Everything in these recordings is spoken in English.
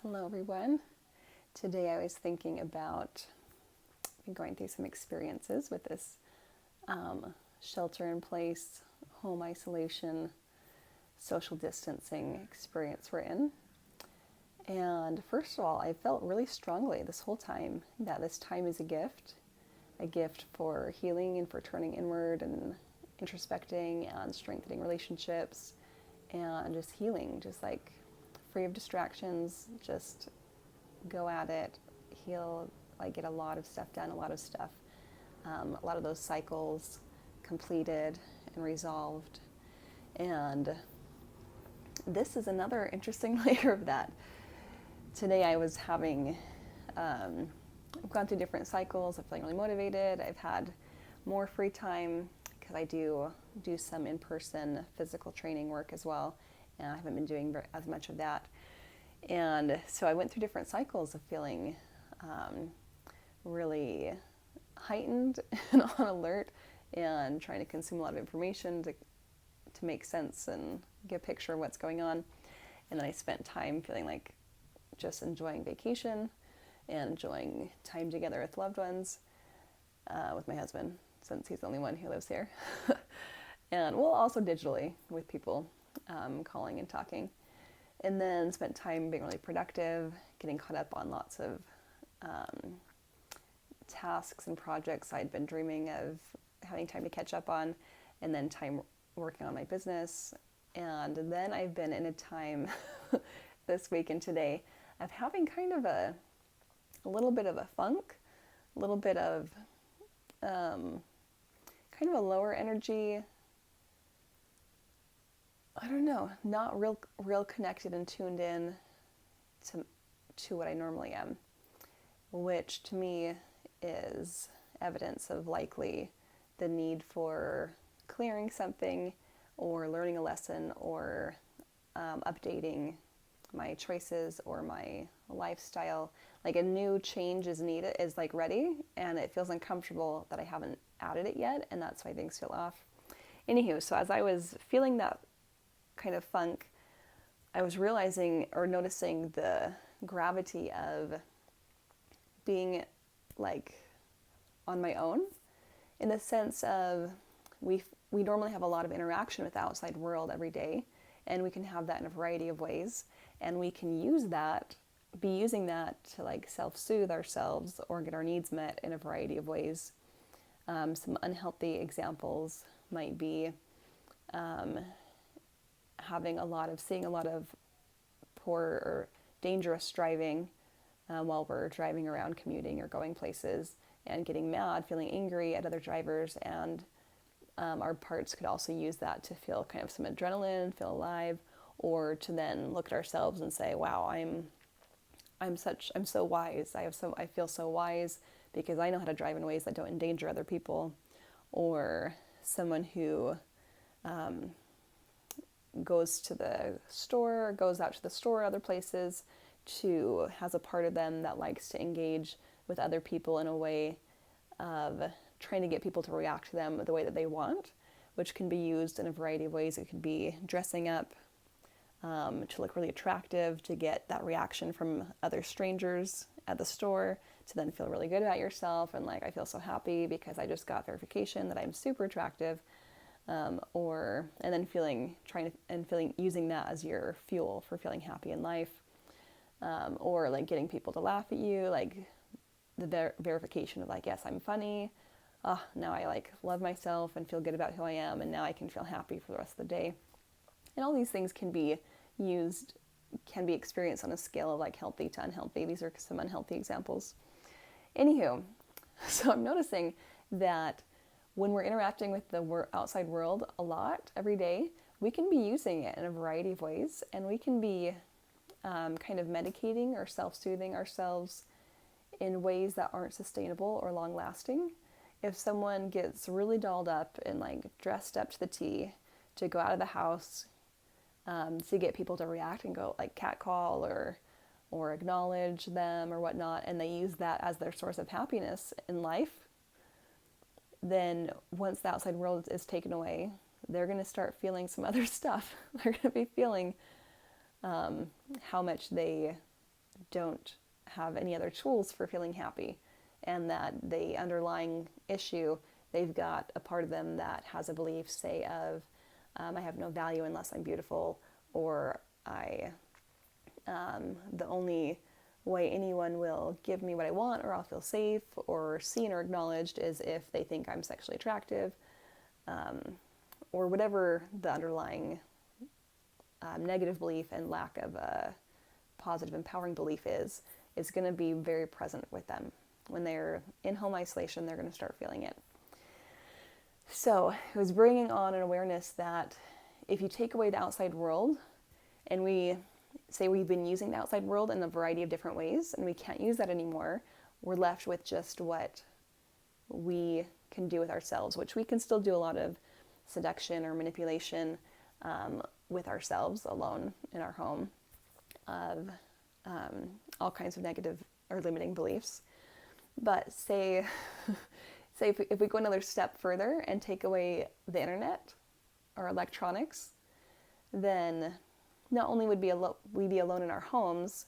Hello, everyone. Today I was thinking about going through some experiences with this shelter in place, home isolation, social distancing experience we're in. And first of all, I felt really strongly this whole time that this time is a gift for healing and for turning inward and introspecting and strengthening relationships and just healing, just like free of distractions, just go at it, heal, like get a lot of stuff done, a lot of those cycles completed and resolved. And this is another interesting layer of that. Today I was I've gone through different cycles. I'm feeling really motivated. I've had more free time because I do some in-person physical training work as well, and I haven't been doing as much of that. And so I went through different cycles of feeling really heightened and on alert and trying to consume a lot of information to make sense and get a picture of what's going on. And then I spent time feeling like just enjoying vacation and enjoying time together with loved ones, with my husband, since he's the only one who lives here. And well, also digitally with people, calling and talking. And then spent time being really productive, getting caught up on lots of tasks and projects I'd been dreaming of having time to catch up on, and then time working on my business. And then I've been in a time this week and today of having kind of a little bit of a funk, a little bit of kind of a lower energy. I don't know, not real connected and tuned in to what I normally am, which to me is evidence of likely the need for clearing something or learning a lesson or updating my choices or my lifestyle. Like a new change is needed, is like ready, and it feels uncomfortable that I haven't added it yet, and that's why things feel off. Anywho, so as I was feeling that kind of funk, I was realizing or noticing the gravity of being like on my own, in the sense of we normally have a lot of interaction with the outside world every day, and we can have that in a variety of ways, and we can be using that to like self-soothe ourselves or get our needs met in a variety of ways. Some unhealthy examples might be seeing a lot of poor or dangerous driving while we're driving around, commuting or going places, and getting mad, feeling angry at other drivers. And our parts could also use that to feel kind of some adrenaline, feel alive, or to then look at ourselves and say, wow, I'm so wise. I feel so wise because I know how to drive in ways that don't endanger other people. Or someone who goes to the store, goes out to the store, other places, has a part of them that likes to engage with other people in a way of trying to get people to react to them the way that they want, which can be used in a variety of ways. It could be dressing up to look really attractive, to get that reaction from other strangers at the store, to then feel really good about yourself and like, I feel so happy because I just got verification that I'm super attractive. Using that as your fuel for feeling happy in life, or like getting people to laugh at you, like the verification of like, yes, I'm funny. Now I like love myself and feel good about who I am, and now I can feel happy for the rest of the day. And all these things can be experienced on a scale of like healthy to unhealthy. These are some unhealthy examples. Anywho, so I'm noticing that when we're interacting with the outside world a lot every day, we can be using it in a variety of ways, and we can be kind of medicating or self-soothing ourselves in ways that aren't sustainable or long-lasting. If someone gets really dolled up and like dressed up to the T to go out of the house, to get people to react and go like catcall or acknowledge them or whatnot, and they use that as their source of happiness in life, then once the outside world is taken away, they're going to start feeling some other stuff. They're going to be feeling how much they don't have any other tools for feeling happy, and that the underlying issue, they've got a part of them that has a belief, say, of I have no value unless I'm beautiful, or the only way anyone will give me what I want or I'll feel safe or seen or acknowledged is if they think I'm sexually attractive, or whatever the underlying negative belief and lack of a positive empowering belief is going to be very present with them. When they're in home isolation, they're going to start feeling it. So it was bringing on an awareness that if you take away the outside world, and we say we've been using the outside world in a variety of different ways, and we can't use that anymore, we're left with just what we can do with ourselves, which we can still do a lot of seduction or manipulation with ourselves alone in our home of all kinds of negative or limiting beliefs. But say if we go another step further and take away the internet or electronics, then not only would we be alone in our homes,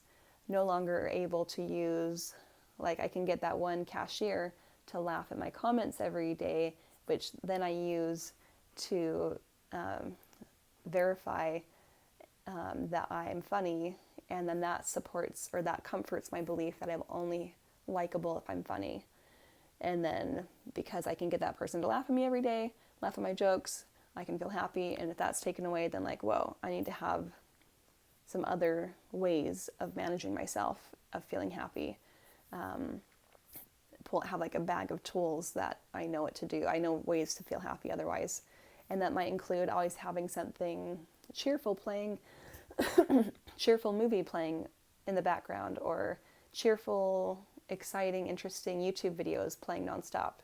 no longer able to use, like I can get that one cashier to laugh at my comments every day, which then I use to verify that I'm funny, and then that supports or that comforts my belief that I'm only likable if I'm funny. And then because I can get that person to laugh at me every day, laugh at my jokes, I can feel happy. And if that's taken away, then like, whoa, I need to have some other ways of managing myself, of feeling happy. Have like a bag of tools that I know what to do. I know ways to feel happy otherwise. And that might include always having something cheerful playing, cheerful movie playing in the background, or cheerful, exciting, interesting YouTube videos playing nonstop,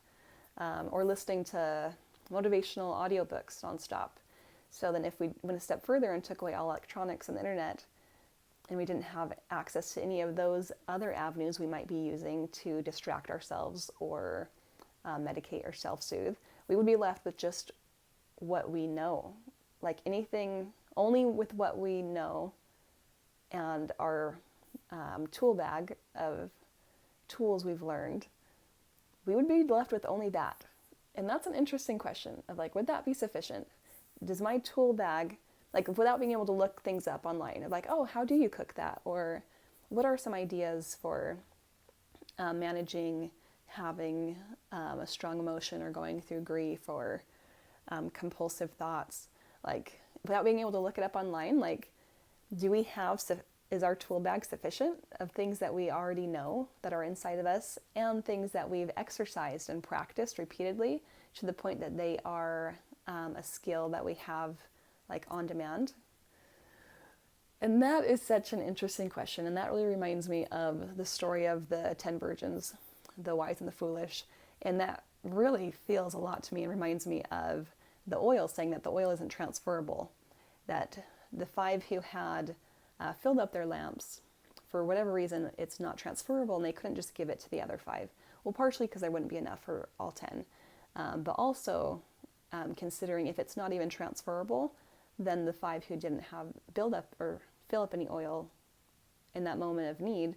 or listening to motivational audiobooks nonstop. So then if we went a step further and took away all electronics and the internet, and we didn't have access to any of those other avenues we might be using to distract ourselves or medicate or self-soothe, we would be left with just what we know. Like anything, only with what we know and our tool bag of tools we've learned, we would be left with only that. And that's an interesting question of like, would that be sufficient? Does my tool bag, like without being able to look things up online, of like, oh, how do you cook that? Or what are some ideas for managing having a strong emotion or going through grief or compulsive thoughts? Like without being able to look it up online, like do we have, is our tool bag sufficient of things that we already know that are inside of us and things that we've exercised and practiced repeatedly to the point that they are a skill that we have like on demand? And that is such an interesting question. And that really reminds me of the story of the 10 virgins, the wise and the foolish. And that really feels a lot to me and reminds me of the oil, saying that the oil isn't transferable, that the 5 who had filled up their lamps, for whatever reason, it's not transferable, and they couldn't just give it to the other 5. Well, partially because there wouldn't be enough for all 10, but also considering if it's not even transferable, then the 5 who didn't have build up or fill up any oil in that moment of need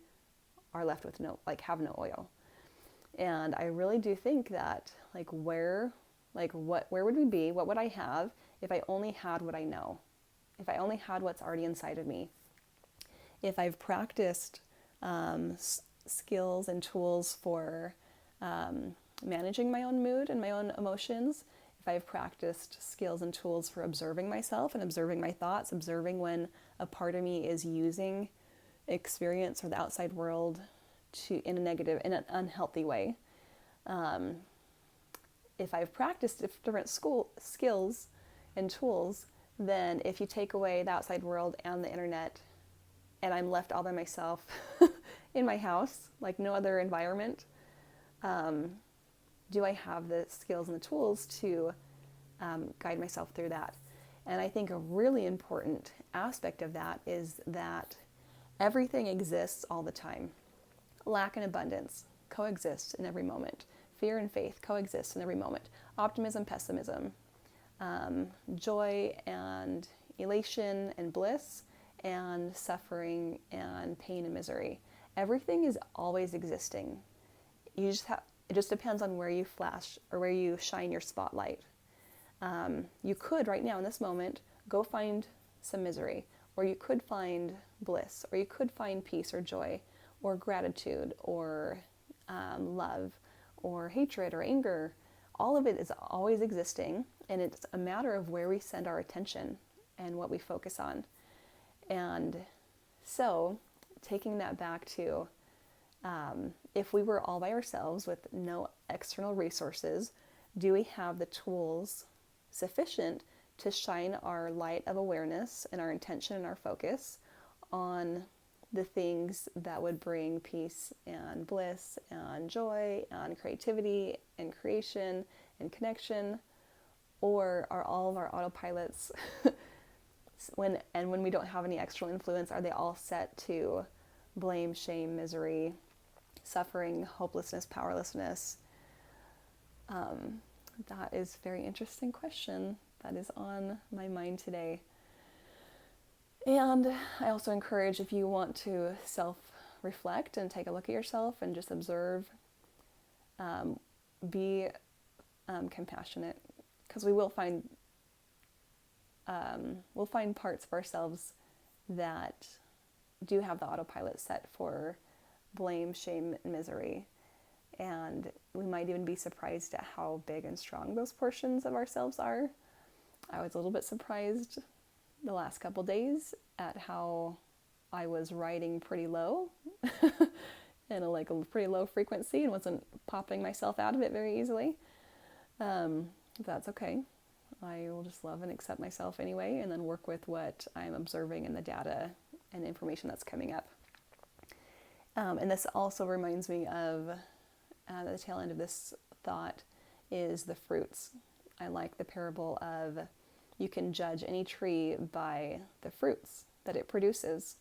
are left with have no oil. And I really do think that where would we be? What would I have if I only had what I know? If I only had what's already inside of me? If I've practiced skills and tools for managing my own mood and my own emotions, if I've practiced skills and tools for observing myself and observing my thoughts, observing when a part of me is using experience or the outside world in an unhealthy way. If I've practiced different skills and tools, then if you take away the outside world and the internet, and I'm left all by myself in my house, like no other environment, do I have the skills and the tools to guide myself through that? And I think a really important aspect of that is that everything exists all the time. Lack and abundance coexist in every moment. Fear and faith coexist in every moment. Optimism, pessimism, joy and elation and bliss and suffering and pain and misery. Everything is always existing. It just depends on where you flash or where you shine your spotlight. You could right now in this moment go find some misery, or you could find bliss, or you could find peace or joy or gratitude or love or hatred or anger. All of it is always existing, and it's a matter of where we send our attention and what we focus on. And so taking that back to if we were all by ourselves with no external resources, do we have the tools sufficient to shine our light of awareness and our intention and our focus on the things that would bring peace and bliss and joy and creativity and creation and connection? Or are all of our autopilots, when we don't have any external influence, are they all set to blame, shame, misery, suffering, hopelessness, powerlessness? That is a very interesting question that is on my mind today. And I also encourage, if you want to self-reflect and take a look at yourself and just observe, be compassionate, because we'll find parts of ourselves that do have the autopilot set for blame, shame, and misery. And we might even be surprised at how big and strong those portions of ourselves are. I was a little bit surprised the last couple days at how I was riding pretty low in a pretty low frequency and wasn't popping myself out of it very easily. That's okay. I will just love and accept myself anyway, and then work with what I'm observing in the data and information that's coming up. And this also reminds me of the tail end of this thought is the fruits. I like the parable of you can judge any tree by the fruits that it produces.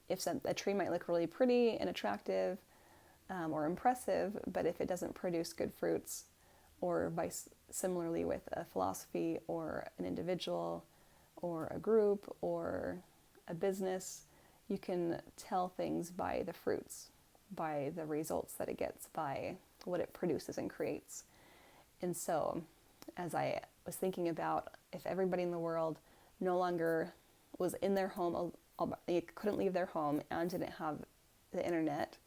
If a tree might look really pretty and attractive or impressive, but if it doesn't produce good fruits, or similarly with a philosophy or an individual or a group or a business, you can tell things by the fruits, by the results that it gets, by what it produces and creates. And so, as I was thinking about if everybody in the world no longer was in their home, they couldn't leave their home and didn't have the internet,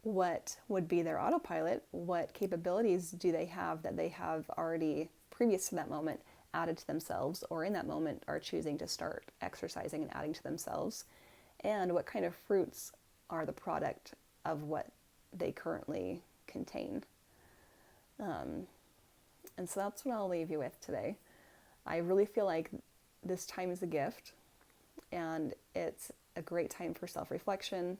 what would be their autopilot? What capabilities do they have that they have already, previous to that moment, added to themselves, or in that moment are choosing to start exercising and adding to themselves? And what kind of fruits are the product of what they currently contain? And so that's what I'll leave you with today. I really feel like this time is a gift, and it's a great time for self-reflection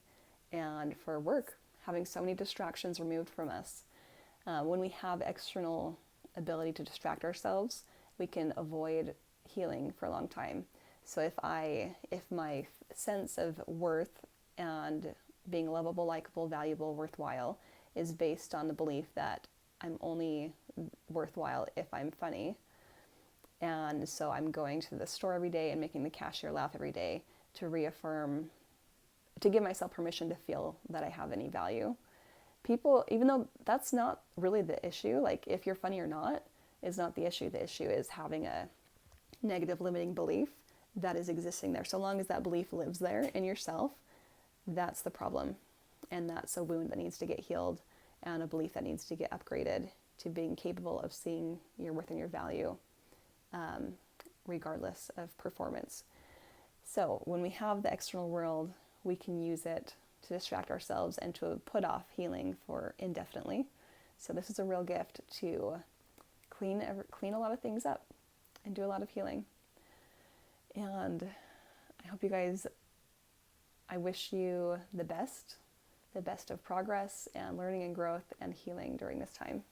and for work, having so many distractions removed from us. When we have external ability to distract ourselves, we can avoid healing for a long time. So if my sense of worth and being lovable, likable, valuable, worthwhile is based on the belief that I'm only worthwhile if I'm funny, and so I'm going to the store every day and making the cashier laugh every day to reaffirm, to give myself permission to feel that I have any value. People, even though that's not really the issue, like if you're funny or not is not the issue. The issue is having a negative limiting belief that is existing there. So long as that belief lives there in yourself, that's the problem. And that's a wound that needs to get healed, and a belief that needs to get upgraded to being capable of seeing your worth and your value, regardless of performance. So when we have the external world, we can use it to distract ourselves and to put off healing for indefinitely. So this is a real gift to clean a lot of things up and do a lot of healing. And I hope you guys, I wish you the best of progress and learning and growth and healing during this time.